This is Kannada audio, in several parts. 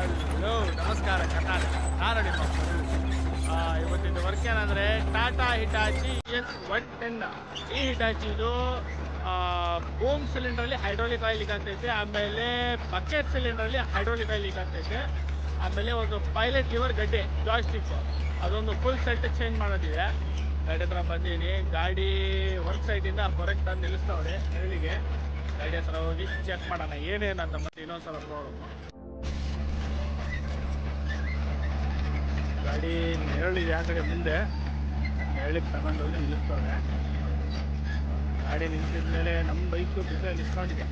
ಹಲೋ ನಮಸ್ಕಾರ ಕರ್ನಾಟಕ, ನಾನು ನಿಮ್ಮ ಇವತ್ತಿನ ವರ್ಕ್ ಏನಂದರೆ ಟಾಟಾ ಹಿಟಾಚಿ ES110. ಈ ಹಿಟಾಚಿದು ಬೂಮ್ ಸಿಲಿಂಡ್ರಲ್ಲಿ ಹೈಡ್ರೋಲಿಕ್ ಆಯಿಲ್ ಲೀಕ್ ಆಗ್ತೈತೆ, ಆಮೇಲೆ ಬಕೆಟ್ ಸಿಲಿಂಡ್ರಲ್ಲಿ ಹೈಡ್ರೋಲಿಕ್ ಆಯಿಲ್ ಲೀಕ್ ಆಗ್ತೈತೆ, ಆಮೇಲೆ ಒಂದು ಪೈಲಟ್ ಲಿವರ್ ಗಡ್ಡೆ ಜಾಯ್ಸ್ಟಿಕ್ ಅದೊಂದು ಫುಲ್ ಸೆಟ್ ಚೇಂಜ್ ಮಾಡೋದಿದೆ. ಗಾಡಿ ಹತ್ರ ಬಂದೀನಿ. ಗಾಡಿ ವರ್ಕ್ ಸೈಟಿಂದ ಹೊರಗೆ ತಂದು ನಿಲ್ಲಿಸ್ತಾವ್ರೆ ನೆರಳಿಗೆ. ಗಾಡಿ ಹತ್ರ ಹೋಗಿ ಚೆಕ್ ಮಾಡೋಣ ಏನೇನಂತ ಮತ್ತೆ ಇನ್ನೊಂದ್ಸಲ ನೋಡೋಣ. ಗಾಡಿ ನೆರಳಿದೆ ಆ ಕಡೆ ಮುಂದೆ, ನೆರಳಿಗೆ ತಗೊಂಡೋಗಿ ನಿಲ್ಲಿಸ್ತವ್ರೆ. ಗಾಡಿ ನಿಲ್ಲಿಸಿದ ಮೇಲೆ ನಮ್ಮ ಬೈಕು ಬಿಟ್ಟರೆ ನಿಲ್ಸ್ಕೊಂಡಿದೆ,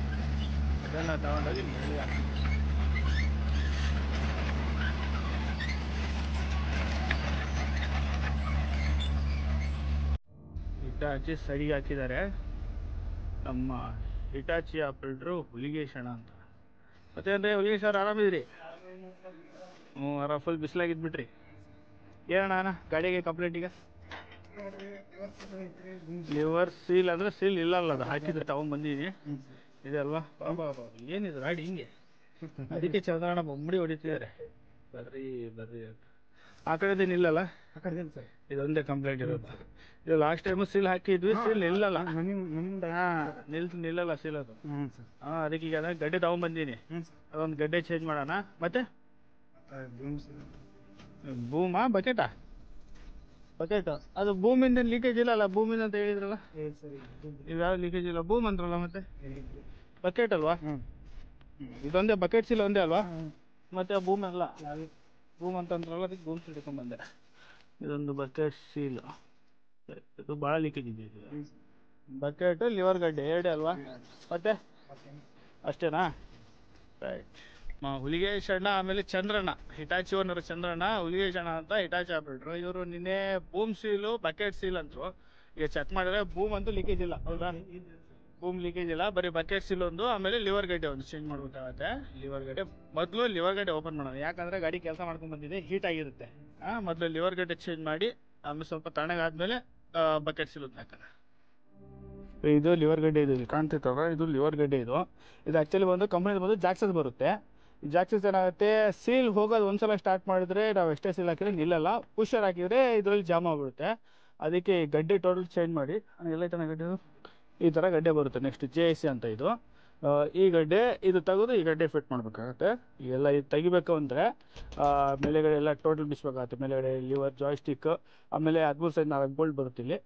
ಅದನ್ನು ತಗೊಂಡೋಗಿ ನೆರಳಿಗೆ ಹಾಕ್ತೀವಿ. ಹಿಟಾಚಿ ಸೈಡಿಗೆ ಹಾಕಿದ್ದಾರೆ. ನಮ್ಮ ಹಿಟಾಚಿ ಆಪರೇಟ್ರು ಹುಲಿಗೇಶಣ್ಣ ಅಂತ. ಮತ್ತೆ ಅಂದರೆ ಹುಲಿಗೇಶ್ ಅವ್ರು ಆರಾಮಿದ್ರಿ? ಫುಲ್ ಬಿಸಿಲಾಗಿದ್ಬಿಟ್ರಿ. ಏನಣ್ಣ ಗಾಡಿಗೆ ಕಂಪ್ಲೇಂಟ್ ಈಗ? ಲಿವರ್ ಸೀಲ್ ಅಂದರೆ ಸೀಲ್ ಇಲ್ಲ ಅಲ್ಲ, ಅದು ಹಾಕಿದ್ರೆ ತಗೊಂಡ್ಬಂದಿದ್ದೀನಿ. ಇದೆ ಅಲ್ವಾ? ಬಾಬಾ ಏನಿದೆ ಗಾಡಿ ಹಿಂಗೆ, ಅದಕ್ಕೆ ಚಂದ್ರಣ್ಣ ಬೊಂಬಡಿ ಹೊಡಿತಿದ್ದಾರೆ. ಬರ್ರಿ ಬರ್ರಿ ಆ ಕಡೆದೇನು ಇಲ್ಲಲ್ಲ? ಆ ಕಡೆ ಸರ್ ಇದೊಂದೇ ಕಂಪ್ಲೇಂಟ್ ಇರೋದು. ಇದು ಲಾಸ್ಟ್ ಟೈಮು ಸೀಲ್ ಹಾಕಿದ್ವಿ, ಸೀಲ್ ನಿಲ್ಲಲ್ಲ. ನಿಲ್ಲಲ್ಲ ಸೀಲ್ ಅದು. ಅದಕ್ಕೆ ಈಗ ಗಡ್ಡೆ ತಗೊಂಡ್ಬಂದೀನಿ. ಅದೊಂದು ಗಡ್ಡೆ ಚೇಂಜ್ ಮಾಡೋಣ. ಮತ್ತೆ ಬೂಮಾ ಬಕೆಟಾ? ಬಕೆಟ್ ಅದು ಭೂಮಿಂದ ಲೀಕೇಜ್ ಇಲ್ಲಲ್ಲ? ಭೂಮಿಂದ ಅಂತ ಹೇಳಿದ್ರಲ್ಲ, ಇದು ಯಾವ ಲೀಕೇಜ್ ಇಲ್ಲ, ಬೂಮ್ ಅಂದ್ರಲ್ಲ. ಮತ್ತೆ ಬಕೆಟ್ ಅಲ್ವಾ? ಇದೊಂದೇ ಬಕೆಟ್ ಸೀಲ್ ಒಂದೇ ಅಲ್ವಾ? ಮತ್ತೆ ಬೂಮ್ ಅಲ್ಲ, ಬೂಮ್ ಅಂತಂದ್ರಲ್ಲ, ಅದಕ್ಕೆ ಬೂಮ್ ಸೀಲ್ ಹಿಡ್ಕೊಂಡ್ಬಂದೆ. ಇದೊಂದು ಬಕೆಟ್ ಸೀಲ್, ಇದು ಭಾಳ ಲೀಕೇಜ್ ಇದೆ. ಇದು ಬಕೆಟ್ ಲಿವರ್ ಗಡ್ಡೆ ಎರಡೇ ಅಲ್ವಾ? ಮತ್ತೆ ಅಷ್ಟೇನಾ? ರೈಟ್. ಹುಲಿಗೇಶ್ ಅಣ್ಣ ಆಮೇಲೆ ಚಂದ್ರಣ್ಣ, ಹಿಟಾಚಿ ಓನರ್ ಚಂದ್ರಣ್ಣ, ಹುಲಿಗೇಶ್ ಅಣ್ಣ ಅಂತ ಹಿಟಾಚಿ ಆಪರೇಟ್ರು. ಇವರು ನಿನ್ನೆ ಬೂಮ್ ಸೀಲು ಬಕೆಟ್ ಸೀಲ್ ಅಂತರು. ಈಗ ಚೆಕ್ ಮಾಡಿದ್ರೆ ಬೂಮ್ ಅಂತೂ ಲೀಕೇಜ್ ಇಲ್ಲ, ಹೌದಾ? ಬೂಮ್ ಲೀಕೇಜ್ ಇಲ್ಲ, ಬರೀ ಬಕೆಟ್ ಸೀಲ್ ಒಂದು, ಆಮೇಲೆ ಲಿವರ್ ಗಡ್ಡೆ ಒಂದು ಚೇಂಜ್ ಮಾಡ್ಬೇಕಾಗತ್ತೆ. ಲಿವರ್ ಗಡ್ಡೆ ಮೊದಲು ಲಿವರ್ ಗಡ್ಡೆ ಓಪನ್ ಮಾಡೋಣ, ಯಾಕಂದರೆ ಗಾಡಿ ಕೆಲಸ ಮಾಡ್ಕೊಂಡು ಬಂದಿದೆ, ಹೀಟ್ ಆಗಿರುತ್ತೆ. ಮೊದಲು ಲಿವರ್ ಗಡ್ಡೆ ಚೇಂಜ್ ಮಾಡಿ, ಆಮೇಲೆ ಸ್ವಲ್ಪ ತಣ್ಣಗಾದ್ಮೇಲೆ ಬಕೆಟ್ ಸೀಲ್ ಹಾಕೋಣ. ಇದು ಲಿವರ್ ಗಡ್ಡೆ, ಇದು ಕಾಣ್ತಿತ್ತವ, ಇದು ಲಿವರ್ ಗಡ್ಡೆ. ಇದು ಆ್ಯಕ್ಚುಲಿ ಬಂದು ಕಂಪ್ನಿದು ಬಂದು ಜಾಕ್ಸಸ್ ಬರುತ್ತೆ. ಈ ಜಾಕ್ಸಸ್ ಏನಾಗುತ್ತೆ, ಸೀಲ್ ಹೋಗೋದು ಒಂದ್ಸಲ ಸ್ಟಾರ್ಟ್ ಮಾಡಿದ್ರೆ ನಾವು ಎಷ್ಟೇ ಸೀಲ್ ಹಾಕಿದ್ರೆ ನಿಲ್ಲಲ್ಲ, ಪುಷರ್ ಹಾಕಿದರೆ ಇದರಲ್ಲಿ ಜಾಮ್ ಆಗಿಬಿಡುತ್ತೆ. ಅದಕ್ಕೆ ಈ ಗಡ್ಡೆ ಟೋಟಲ್ ಚೇಂಜ್ ಮಾಡಿ. ಎಲ್ಲ ಚೆನ್ನಾಗಿ ಗಡ್ಡೆ ಈ ಥರ ಗಡ್ಡೆ ಬರುತ್ತೆ. ನೆಕ್ಸ್ಟ್ JIC ಅಂತ ಇದು. ಈ ಗಡ್ಡೆ ಇದು ತೆಗೆದು ಈ ಗಡ್ಡೆ ಫಿಟ್ ಮಾಡಬೇಕಾಗತ್ತೆ. ಎಲ್ಲ ಇದು ತೆಗಿಬೇಕು ಅಂದರೆ ಮೇಲೆಗಡೆ ಎಲ್ಲ ಟೋಟಲ್ ಬಿಚ್ಚಬೇಕಾಗತ್ತೆ. ಮೇಲೆಗಡೆ ಲಿವರ್ ಜಾಯ್ಸ್ಟಿಕ್, ಆಮೇಲೆ 13 ಸೈಜ್ 4 ಬೋಲ್ಟ್ ಬರುತ್ತೆ ಇಲ್ಲಿ.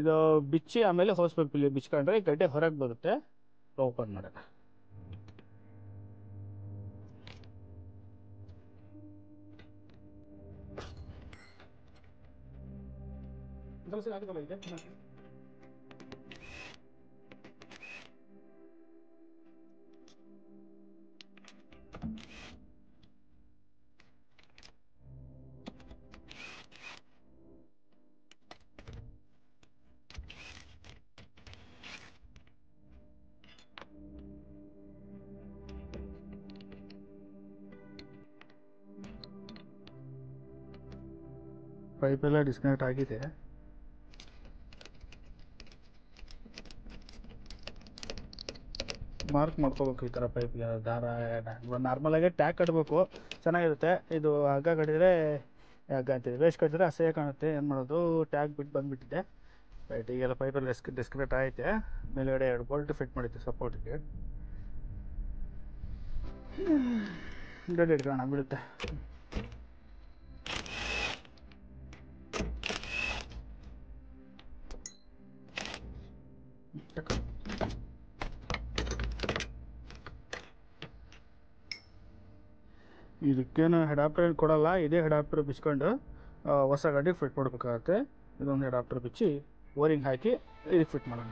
ಇದು ಬಿಚ್ಚಿ ಆಮೇಲೆ ಹೋಸ್ ಪೈಪಲ್ಲಿ ಬಿಚ್ಕೊಂಡ್ರೆ ಈ ಗಡ್ಡೆ ಹೊರಗೆ ಬರುತ್ತೆ. ಓಪನ್ ಮಾಡೋಣ. ಪೈಪೆಲ್ಲ ಡಿಸ್ಕನೆಕ್ಟ್ ಆಗಿದೆ. ಮಾರ್ಕ್ ಮಾಡ್ಕೋಬೇಕು ಈ ಥರ ಪೈಪ್ಗೆ ದಾರ. ನಾರ್ಮಲಾಗಿ ಟ್ಯಾಗ್ ಕಟ್ಟಬೇಕು, ಚೆನ್ನಾಗಿರುತ್ತೆ. ಇದು ಹಗ್ಗ ಕಟ್ಟಿದರೆ ಹಗ್ಗ ಅಂತಿದೆ, ವೇಸ್ಟ್ ಕಟ್ಟಿದ್ರೆ ಅಸಹ್ಯ ಕಾಣುತ್ತೆ. ಏನು ಮಾಡೋದು, ಟ್ಯಾಗ್ ಬಿಟ್ಟು ಬಂದುಬಿಟ್ಟಿದೆ. ರೈಟ್, ಈಗೆಲ್ಲ ಪೈಪಲ್ಲಿ ಡಿಸ್ಕನೆಕ್ಟ್ ಆಯ್ತೆ. ಮೇಲೆಗಡೆ 2 ಬೋಲ್ಟ್ ಫಿಟ್ ಮಾಡಿದ್ದೆ ಸಪೋರ್ಟಿಗೆ. ಗಡ್ಡೆ ಇಟ್ಕೋಣ, ಬಿಡುತ್ತೆ. ಇದಕ್ಕೇನು ಹೆಡಾಪ್ಟರ್ ಏನು ಕೊಡಲ್ಲ, ಇದೇ ಹೆಡಾಪ್ಟರ್ ಬಿಚ್ಕೊಂಡು ಹೊಸ ಗಾಡಿಗೆ ಫಿಟ್ ಮಾಡಬೇಕಾಗತ್ತೆ. ಇದೊಂದು ಹೆಡಾಪ್ಟರ್ ಬಿಚ್ಚಿ ಓರಿಂಗ್ ಹಾಕಿ ಇದಕ್ಕೆ ಫಿಟ್ ಮಾಡೋಣ.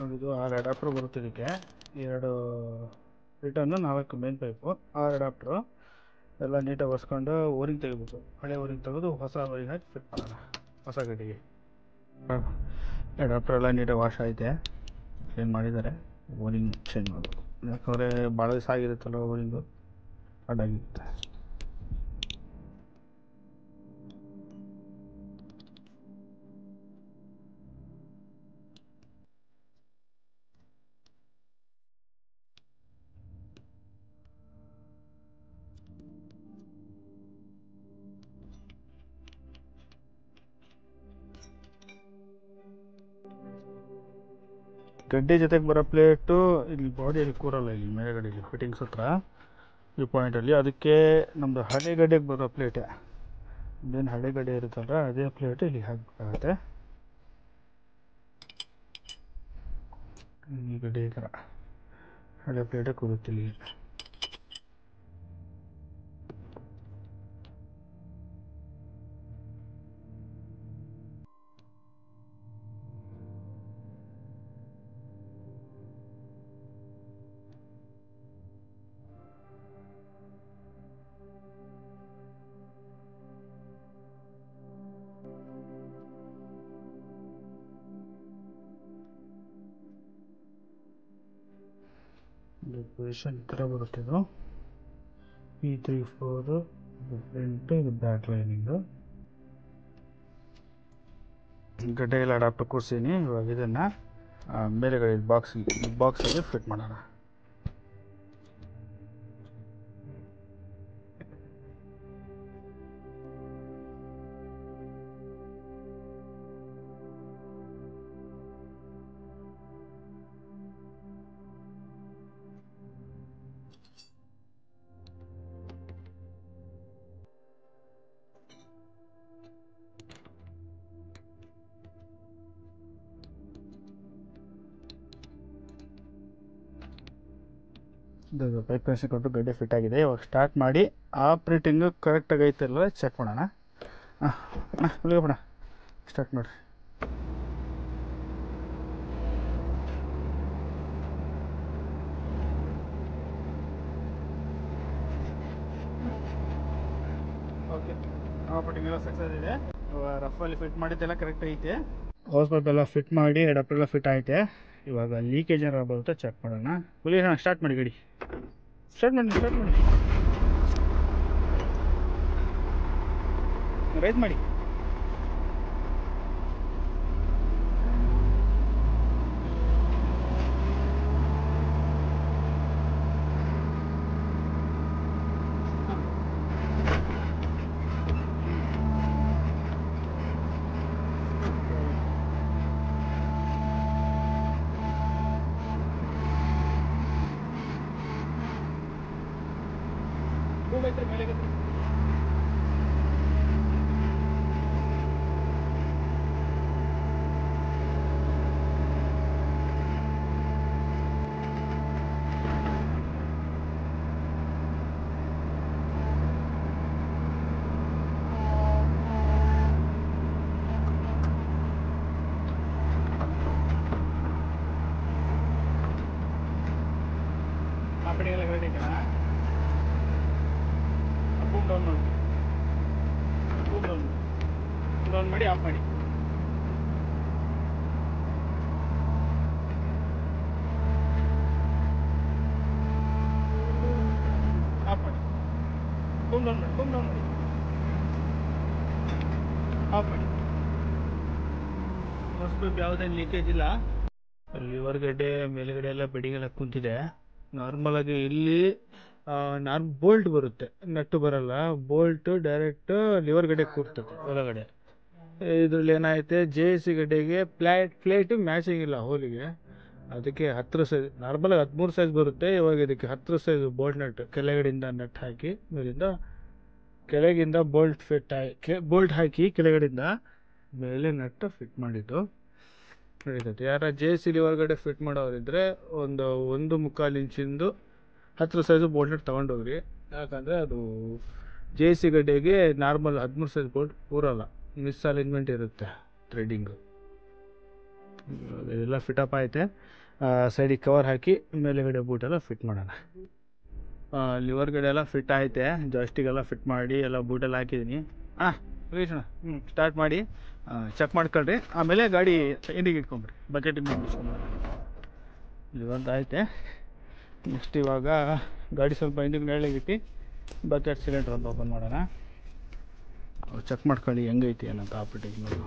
ನೋಡಿದ್ದು 6 ಅಡಾಪ್ಟರ್ ಬರುತ್ತೆ ಇದಕ್ಕೆ. 2 ರಿಟರ್ನು, 4 ಮೇನ್ ಪೈಪು, 6 ಅಡಾಪ್ಟ್ರು. ಎಲ್ಲ ನೀಟಾಗಿ ಒರೆಸ್ಕೊಂಡು ಓರಿಂಗ್ ತೆಗಿಬೇಕು. ಹಳೆ ಓರಿಂಗ್ ತೆಗೆದು ಹೊಸ ಓರಿಂಗ್ ಹಾಕಿ ಫಿಟ್ ಮಾಡೋಣ ಹೊಸ ಗಡಿಗೆ. ಅಡಾಪ್ಟರ್ ಎಲ್ಲ ನೀಟಾಗಿ ವಾಶ್ ಐತೆ, ಏನು ಮಾಡಿದ್ದಾರೆ, ಓರಿಂಗ್ ಚೇಂಜ್ ಮಾಡಬೇಕು. ಯಾಕಂದರೆ ಭಾಳ ದಿವಸ ಆಗಿರುತ್ತಲ್ಲ ಓರಿಂಗು ಹಾಳಾಗಿರುತ್ತೆ. ಗಡ್ಡೆ ಜೊತೆಗೆ ಬರೋ ಪ್ಲೇಟು ಇಲ್ಲಿ ಬಾಡಿಯಲ್ಲಿ ಕೂರಲ್ಲ, ಇಲ್ಲಿ ಮೇಲ್ಗಡೆ ಇಲ್ಲಿ ಫಿಟ್ಟಿಂಗ್ಸ್ ಹತ್ರ ಈ ಪಾಯಿಂಟಲ್ಲಿ. ಅದಕ್ಕೆ ನಮ್ಮದು ಹಳೆ ಗಡ್ಡೆಗೆ ಬರೋ ಪ್ಲೇಟೇ, ಇದೇನು ಹಳೆ ಗಡ್ಡೆ ಇರುತ್ತಲ್ಲ ಅದೇ ಪ್ಲೇಟ್ ಇಲ್ಲಿ ಹಾಕಬೇಕಾಗತ್ತೆ. ಈ ಗಡ್ಡೆ ಈ ಥರ ಹಳೆ ಪ್ಲೇಟೇ ಕೂರುತ್ತಿಲ್ಲಿ. ಪೊಸಿಷನ್ ಈ ಥರ ಬರುತ್ತೆ. ಇದು P34 ಫ್ರಂಟು, ಇದು ಬ್ಯಾಕ್ ಲೈನಿಂಗು. ಗಡ್ಡೆಗೆಲ್ಲ ಅಡಾಪ್ಟರ್ ಕೂರಿಸಿನಿ. ಇವಾಗ ಇದನ್ನು ಮೇಲೆಗಡೆ ಬಾಕ್ಸಲ್ಲಿ ಫಿಟ್ ಮಾಡೋಣ. ಇದು ಪೈಪ್ ಕನೆಕ್ಷನ್ ಕೊಟ್ಟು ಗಡ್ಡೆ ಫಿಟ್ ಆಗಿದೆ. ಇವಾಗ ಸ್ಟಾರ್ಟ್ ಮಾಡಿ ಆಪ್ರೇಟಿಂಗು ಕರೆಕ್ಟಾಗಿ ಐತಲ್ಲ ಚೆಕ್ ಮಾಡೋಣ. ಬಿಡ ಸ್ಟಾರ್ಟ್ ಮಾಡಿರಿ. ಓಕೆ, ಆಪ್ರೇಟಿಂಗ್ ಎಲ್ಲ ಸಕ್ಸಸ್ ಇದೆ. ರಫಲ್ಲಿ ಫಿಟ್ ಮಾಡಿದ್ದೆಲ್ಲ ಕರೆಕ್ಟ್ ಐತೆ. ಹೌಸ್ ಪೈಪ್ ಎಲ್ಲ ಫಿಟ್ ಮಾಡಿ ಅಡಾಪ್ಟರ್ ಎಲ್ಲ ಫಿಟ್ ಐತೆ. ಇವಾಗ ಲೀಕೇಜ್ ಏನಾರು ಬರುತ್ತೆ ಚೆಕ್ ಮಾಡೋಣ. ಸ್ಟಾರ್ಟ್ ಮಾಡಿ ಗಾಡಿ, ಸ್ಟಾರ್ಟ್ ಮಾಡಿ ರೈಸ್ ಮಾಡಿ. ಆಪ್ರೇಟಿಂಗ್ ಎಲ್ಲ ಕರೆಕ್ಟ್ ಐತಲ್ಲ. ಅಪ್ ಡೌನ್ ಮಾಡಿ, ಡೌನ್ ಮಾಡಿ ಆಫ್ ಮಾಡಿ. ಆಫ್ ಮಾಡಿ, ಡೌನ್ ಮಾಡಿ ಆಫ್ ಮಾಡಿ. ಹೊಸದು ಯಾವುದೇ ಲೀಕೇಜ್ ಇಲ್ಲ. ಲಿವರ್ ಗಡ್ಡೆ ಮೇಲುಗಡೆ ಎಲ್ಲ ಬೆಡಿಗೆಲ್ಲ ಕುಂತಿದೆ. ನಾರ್ಮಲಾಗಿ ಇಲ್ಲಿ ಬೋಲ್ಟ್ ಬರುತ್ತೆ, ನಟ್ಟು ಬರಲ್ಲ. ಬೋಲ್ಟು ಡೈರೆಕ್ಟ್ ಲಿವರ್ ಗಡ್ಡೆ ಕೂರ್ತದೆ ಒಳಗಡೆ. ಇದರಲ್ಲಿ ಏನಾಯ್ತೆ, JC ಗಡ್ಡೆಗೆ ಪ್ಲೇಟು ಮ್ಯಾಚಿಂಗ್ ಇಲ್ಲ ಹೋಲಿಗೆ. ಅದಕ್ಕೆ 10 ಸೈಜ್, ನಾರ್ಮಲಾಗಿ 13 ಸೈಜ್ ಬರುತ್ತೆ. ಇವಾಗ ಇದಕ್ಕೆ 10 ಸೈಜ್ ಬೋಲ್ಟ್ ನಟ್ ಕೆಳಗಡೆಯಿಂದ ನಟ್ ಹಾಕಿ, ಮೇಲಿಂದ ಕೆಳಗಿಂದ ಬೋಲ್ಟ್ ಹಾಕಿ ಕೆಳಗಡೆಯಿಂದ ಮೇಲೆ ನಟ್ಟು ಫಿಟ್ ಮಾಡಿದ್ದು ನಡೀತೈತೆ. ಯಾರ JC ಲಿವರ್ಗಡೆ ಫಿಟ್ ಮಾಡೋರಿದ್ರೆ 1.25 ಇಂಚಿಂದು 10 ಸೈಜು ಬೋಲ್ಟ್ ನಟ್ ತೊಗೊಂಡೋಗ್ರಿ. ಯಾಕಂದರೆ ಅದು JC ಗಡ್ಡೆಗೆ ನಾರ್ಮಲ್ 13 ಸೈಜ್ ಬೋಲ್ಟ್ ಕೂರಲ್ಲ, ಮಿಸ್ ಅಲೈನ್ಮೆಂಟ್ ಇರುತ್ತೆ ಥ್ರೆಡ್ಡಿಂಗು. ಇದೆಲ್ಲ ಫಿಟಪ್ ಐತೆ. ಸೈಡಿಗೆ ಕವರ್ ಹಾಕಿ ಮೇಲೆಗಡೆ ಬೂಟೆಲ್ಲ ಫಿಟ್ ಮಾಡೋಣ. ಲಿವರ್ ಗಡೆ ಎಲ್ಲ ಫಿಟ್ ಐತೆ, ಜಾಸ್ಟಿಗೆಲ್ಲ ಫಿಟ್ ಮಾಡಿ ಎಲ್ಲ ಬೂಟೆಲ್ಲ ಹಾಕಿದ್ದೀನಿ. ಪ್ಲೀಸ್ ಸ್ಟಾರ್ಟ್ ಮಾಡಿ ಚೆಕ್ ಮಾಡ್ಕೊಳ್ರಿ. ಆಮೇಲೆ ಗಾಡಿ ಸೈಡಿಗೆ ಇಟ್ಕೊಂಡ್ರಿ, ಬಕೆಟಿಗೆ ಮುಗಿಸ್ಕೊಂಡ್ರಿ. ಲಿವರ್ದು ಐತೆ. ನೆಕ್ಸ್ಟ್ ಇವಾಗ ಗಾಡಿ ಸ್ವಲ್ಪ ಇಂಜಿನ್ ನೆರಳಿಗಿಟ್ಟು ಬಕೆಟ್ ಸಿಲಿಂಡ್ರ್ ಅಂತ ಓಪನ್ ಮಾಡೋಣ. ಚೆಕ್ ಮಾಡ್ಕೊಳ್ಳಿ ಹೆಂಗೈತಿ ಏನಂತ ಆಪ್ರೇಟಿಂಗ್ ನೋಡಿ.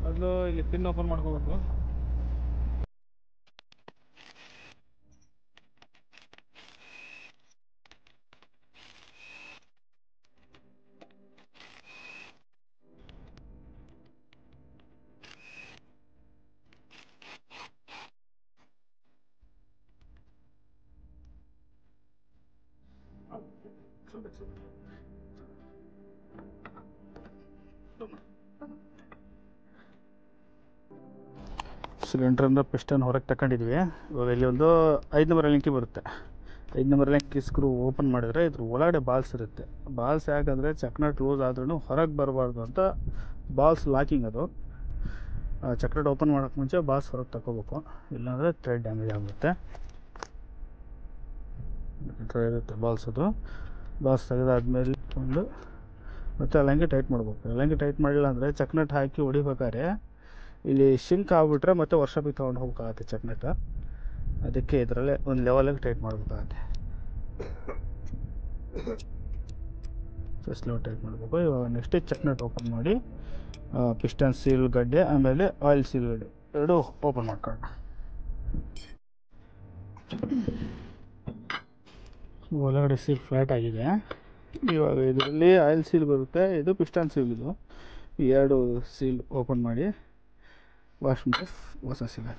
ಮೊದಲು ಇಲ್ಲಿ ಪಿನ್ ಓಪನ್ ಮಾಡ್ಕೋಬೇಕು. ಸಿಲಿಂಡ್ರಿಂದ ಪಿಸ್ಟನ್ ಹೊರಗೆ ತಗೊಂಡಿದ್ವಿ. ಇವಾಗ ಇಲ್ಲಿ ಒಂದು 5 ನಂಬರ್ ಲಿಂಕಿ ಬರುತ್ತೆ. 5 ನಂಬರ್ ಲಿಂಕಿ ಸ್ಕ್ರೂ ಓಪನ್ ಮಾಡಿದ್ರೆ ಇದ್ರ ಒಳಗಡೆ ಬಾಲ್ಸ್ ಇರುತ್ತೆ. ಬಾಲ್ಸ್ ಯಾಕಂದರೆ ಚಕ್ನಟ್ ಲೂಸ್ ಆದ್ರೂ ಹೊರಗೆ ಬರಬಾರ್ದು ಅಂತ ಬಾಲ್ಸ್ ಲಾಕಿಂಗ್ ಅದು. ಚಕ್ನಟ್ ಓಪನ್ ಮಾಡೋಕ್ಕೆ ಮುಂಚೆ ಬಾಲ್ಸ್ ಹೊರಗೆ ತಗೋಬೇಕು, ಇಲ್ಲಾಂದರೆ ಥ್ರೆಡ್ ಡ್ಯಾಮೇಜ್ ಆಗುತ್ತೆ. ಇರುತ್ತೆ ಬಾಲ್ಸ್ ಅದು. ಬಾಲ್ಸ್ ತೆಗೆದಾದ್ಮೇಲೆ ಒಂದು ಮತ್ತು ಅಲ್ಲಂಗೆ ಟೈಟ್ ಮಾಡ್ಬೇಕು. ಅಲ್ಲಂಗೆ ಟೈಟ್ ಮಾಡಿಲ್ಲ ಅಂದರೆ ಚಕ್ನಟ್ ಹಾಕಿ ಹೊಡಿಬೇಕಾದ್ರೆ ಇಲ್ಲಿ ಶಿಂಕ್ ಆಗಿಬಿಟ್ರೆ ಮತ್ತೆ ವರ್ಷಕ್ಕೆ ತೊಗೊಂಡು ಹೋಗ್ಬೇಕಾಗತ್ತೆ ಚಕ್ನಟ್. ಅದಕ್ಕೆ ಇದರಲ್ಲೇ ಒಂದು ಲೆವೆಲಾಗಿ ಟೈಟ್ ಮಾಡಬೇಕಾಗತ್ತೆ. ಫಸ್ಟ್ ಲೆವೆಲ್ ಟೈಟ್ ಮಾಡಬೇಕು. ಇವಾಗ ನೆಕ್ಸ್ಟ್ ಚಕ್ನಟ್ ಓಪನ್ ಮಾಡಿ ಪಿಸ್ಟನ್ ಸೀಲ್ ಗಡ್ಡೆ ಆಮೇಲೆ ಆಯಿಲ್ ಸೀಲ್ ಗಡ್ಡೆ ಎರಡು ಓಪನ್ ಮಾಡ್ಕೊಳ್ಳೋಣ. ಒಳಗಡೆ ಸೀಲ್ ಫ್ಲಾಟ್ ಆಗಿದೆ. ಇವಾಗ ಇದರಲ್ಲಿ ಆಯಿಲ್ ಸೀಲ್ ಬರುತ್ತೆ, ಇದು ಪಿಸ್ಟನ್ ಸೀಲ್. ಇದು ಈ ಎರಡು ಸೀಲ್ ಓಪನ್ ಮಾಡಿ ವಾಶ್ ಮಾಡಿ ಹೊಸ ಸೀಲ್.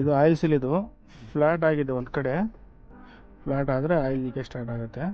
ಇದು ಆಯಿಲ್ ಸೀಲ್. ಇದು ಫ್ಲಾಟ್ ಆಗಿದೆ, ಒಂದು ಕಡೆ ಫ್ಲಾಟ್ ಆದರೆ ಆಯಿಲ್ ಲೀಕೇಜ್ ಸ್ಟಾರ್ಟ್ ಆಗುತ್ತೆ.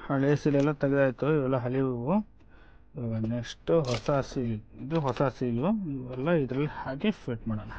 ಹಳೆ ಸೀಲೆಲ್ಲ ತೆಗೆದಾಯ್ತು, ಇವೆಲ್ಲ ಹಳೆವು. ಇವಾಗ ನೆಕ್ಸ್ಟು ಹೊಸ ಸೀಲ್. ಇದು ಹೊಸ ಸೀಲು. ಇವೆಲ್ಲ ಇದರಲ್ಲಿ ಹಾಕಿ ಫಿಟ್ ಮಾಡೋಣ.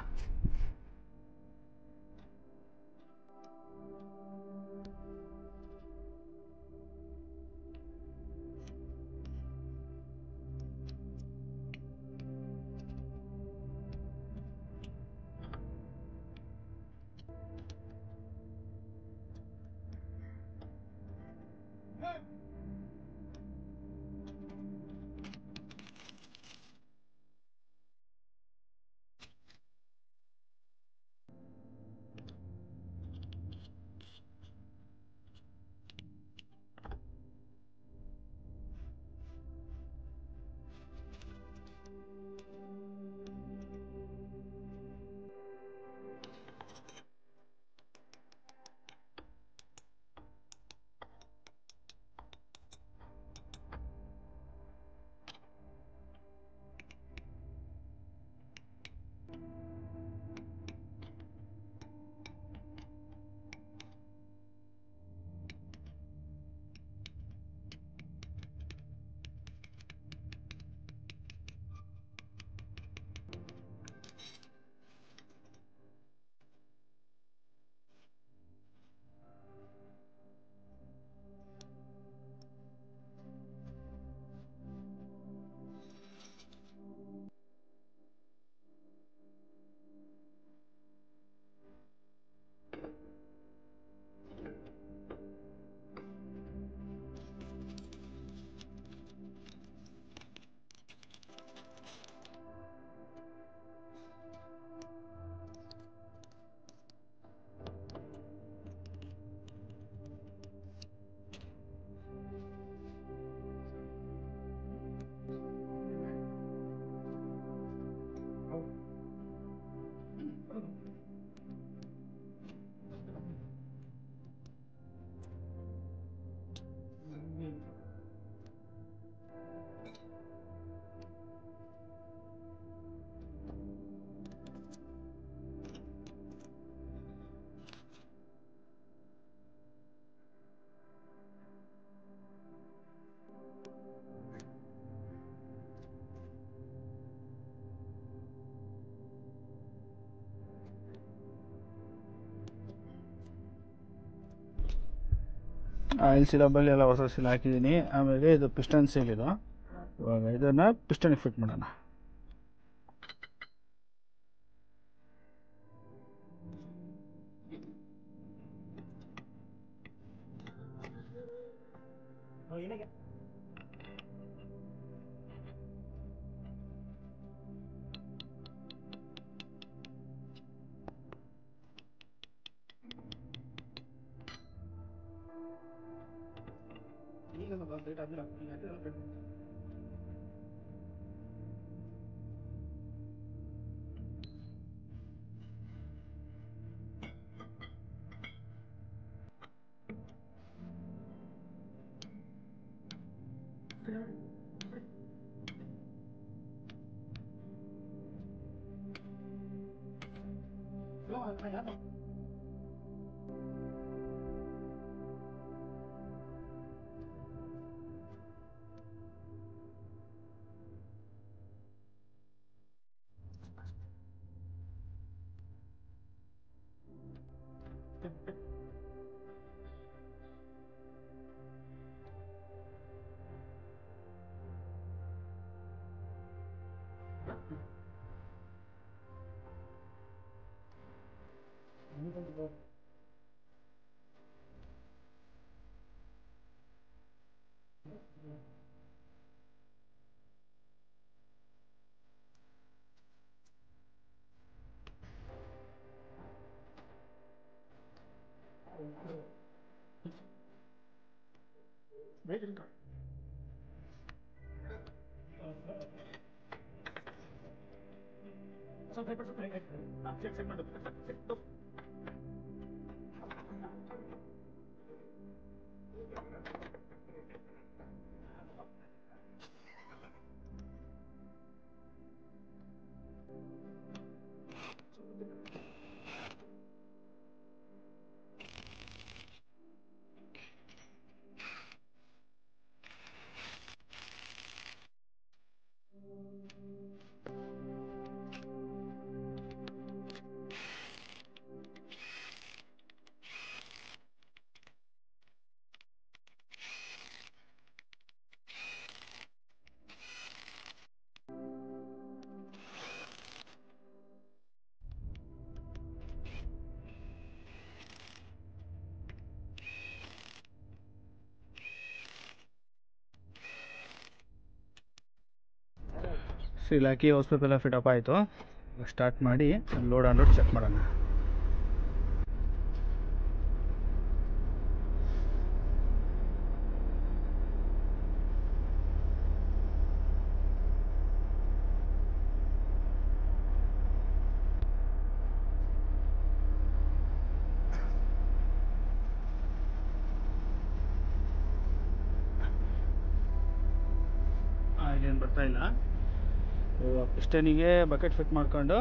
ಆಯಿಲ್ ಸೀಲಬಲ್ಲಿ ಎಲ್ಲ ಹೊಸ ಸೀಲ್ ಹಾಕಿದ್ದೀನಿ. ಆಮೇಲೆ ಇದು ಪಿಸ್ಟನ್ ಸೀಲ್ ಇದು. ಇವಾಗ ಇದನ್ನು ಪಿಸ್ಟನ್ಗೆ ಫಿಟ್ ಮಾಡೋಣ. ಸೀಲ್ ಹಾಕಿ ಹೌಸ್ ಪೈಪ್ ಎಲ್ಲ ಫಿಟಪ್ ಆಯಿತು. ಸ್ಟಾರ್ಟ್ ಮಾಡಿ ಲೋಡ್ ಅನ್ಲೋಡ್ ಚೆಕ್ ಮಾಡೋಣ. ಏನು ಬರ್ತಾ ಇಲ್ಲ. ಪಿಸ್ಟನಿಗೆ ಬಕೆಟ್ ಫಿಟ್ ಮಾಡ್ಕೊಂಡು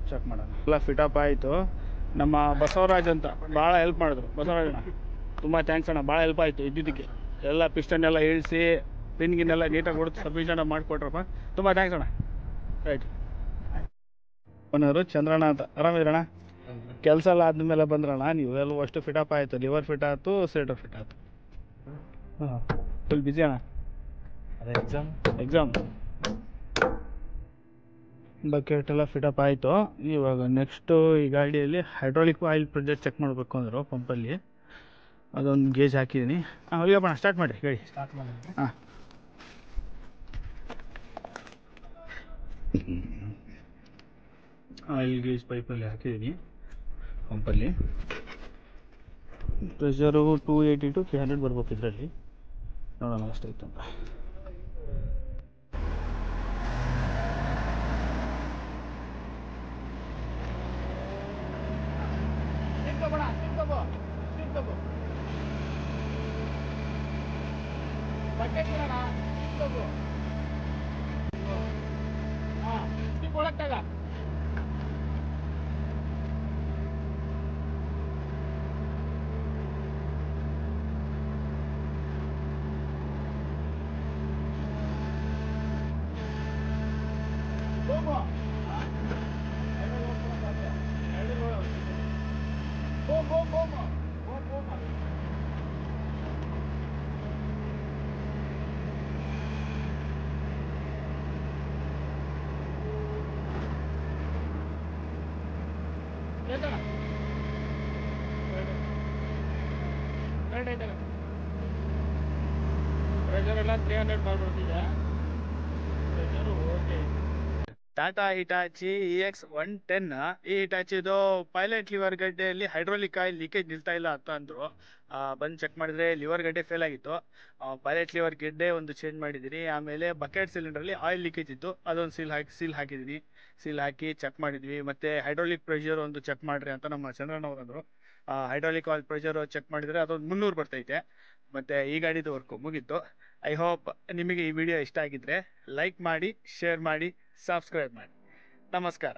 ಚೆಕ್ ಮಾಡೋಣ. ಎಲ್ಲ ಫಿಟಪ್ ಆಯಿತು. ನಮ್ಮ ಬಸವರಾಜ್ ಅಂತ ಭಾಳ ಹೆಲ್ಪ್ ಮಾಡಿದ್ರು. ಬಸವರಾಜಣ್ಣ ತುಂಬ ಥ್ಯಾಂಕ್ಸ್ ಅಣ್ಣ, ಭಾಳ ಹೆಲ್ಪ್ ಆಯಿತು ಇದ್ದಿದ್ದಕ್ಕೆ. ಎಲ್ಲ ಪಿಸ್ಟನ್ ಎಲ್ಲ ಇಳಿಸಿ ಪಿನ್ಗಿನ್ನೆಲ್ಲ ನೀಟಾಗಿ ಹೊಡೆದು ಸಫಿಷಿಯೆಂಟಾಗಿ ಮಾಡಿಕೊಟ್ರಪ್ಪ. ತುಂಬ ಥ್ಯಾಂಕ್ಸ್ ಅಣ್ಣ. ರೈಟ್. ಓನರು ಚಂದ್ರಣ್ಣ ಅಂತ. ಆರಾಮಿದ್ರಣ್ಣ? ಕೆಲಸ ಎಲ್ಲ ಆದಮೇಲೆ ಬಂದ್ರಣ್ಣ ನೀವು. ಎಲ್ಲ ಅಷ್ಟು ಫಿಟಪ್ ಆಯಿತು. ಲಿವರ್ ಫಿಟ್ ಆಯಿತು, ಸೈಡರ್ ಫಿಟ್ ಆಯಿತು. ಹಾಂ, ಫುಲ್ ಬಿಸಿ ಅಣ್ಣ. ಅದೇ ಎಕ್ಸಾಮ್ ಬಕೆಟ್ ಎಲ್ಲ ಫಿಟಪ್ ಆಯಿತು. ಇವಾಗ ನೆಕ್ಸ್ಟು ಈ ಗಾಡಿಯಲ್ಲಿ ಹೈಡ್ರಾಲಿಕ್ ಆಯಿಲ್ ಪ್ರೆಷರ್ ಚೆಕ್ ಮಾಡಬೇಕು ಅಂದರು ಪಂಪಲ್ಲಿ. ಅದೊಂದು ಗೇಜ್ ಹಾಕಿದ್ದೀನಿ. ಹಾಂ, ಹೋಗ್ಯಪ್ಪಣ, ಸ್ಟಾರ್ಟ್ ಮಾಡಿ ಗಾಡಿ. ಹಾಂ, ಆಯಿಲ್ ಗೇಜ್ ಪೈಪಲ್ಲಿ ಹಾಕಿದ್ದೀನಿ ಪಂಪಲ್ಲಿ. ಪ್ರೆಷರು 280 to 300 ಬರ್ಬೇಕು ಇದರಲ್ಲಿ. ನೋಡೋಣ ಅಷ್ಟೈತೆ ಅಂತ. ಪ್ರೆಷರ್ ಎಲ್ಲ 300 ಬರ್ಬಿಡ್ತಿದೆ. Pressure okay. Tata Hitachi EX110. ಈ ಹಿಟಾಚಿದು ಪೈಲಟ್ ಲಿವರ್ ಗಡ್ಡೆಯಲ್ಲಿ ಹೈಡ್ರಾಲಿಕ್ ಆಯಿಲ್ ಲೀಕೇಜ್ ನಿಲ್ತಾ ಇಲ್ಲ ಅಂತ ಅಂದರು. ಬಂದು ಚೆಕ್ ಮಾಡಿದ್ರೆ ಲಿವರ್ ಗಡ್ಡೆ ಫೇಲ್ ಆಗಿತ್ತು. ಪೈಲಟ್ ಲಿವರ್ ಗಡ್ಡೆ ಒಂದು ಚೇಂಜ್ ಮಾಡಿದ್ದೀನಿ. ಆಮೇಲೆ ಬಕೆಟ್ ಸಿಲಿಂಡ್ರಲ್ಲಿ ಆಯಿಲ್ ಲೀಕೇಜ್ ಇತ್ತು, ಅದೊಂದು ಸೀಲ್ ಹಾಕಿದ್ದೀನಿ. ಸೀಲ್ ಹಾಕಿ ಚೆಕ್ ಮಾಡಿದ್ವಿ. ಮತ್ತು ಹೈಡ್ರಾಲಿಕ್ ಪ್ರೆಷರ್ ಒಂದು ಚೆಕ್ ಮಾಡಿರಿ ಅಂತ ನಮ್ಮ ಚಂದ್ರಣ್ಣವ್ರು ಅಂದರು. ಹೈಡ್ರಾಲಿಕ್ ಆಯಿಲ್ ಪ್ರೆಷರು ಚೆಕ್ ಮಾಡಿದರೆ ಅದೊಂದು 300 ಬರ್ತೈತೆ. ಮತ್ತು ಈ ಗಾಡಿದು ವರ್ಕು ಮುಗೀತು. ಐ ಹೋಪ್ ನಿಮಗೆ ಈ ವಿಡಿಯೋ ಇಷ್ಟ ಆಗಿದ್ದರೆ ಲೈಕ್ ಮಾಡಿ, ಶೇರ್ ಮಾಡಿ, ಸಬ್ಸ್ಕ್ರೈಬ್ ಮಾಡಿ. ನಮಸ್ಕಾರ.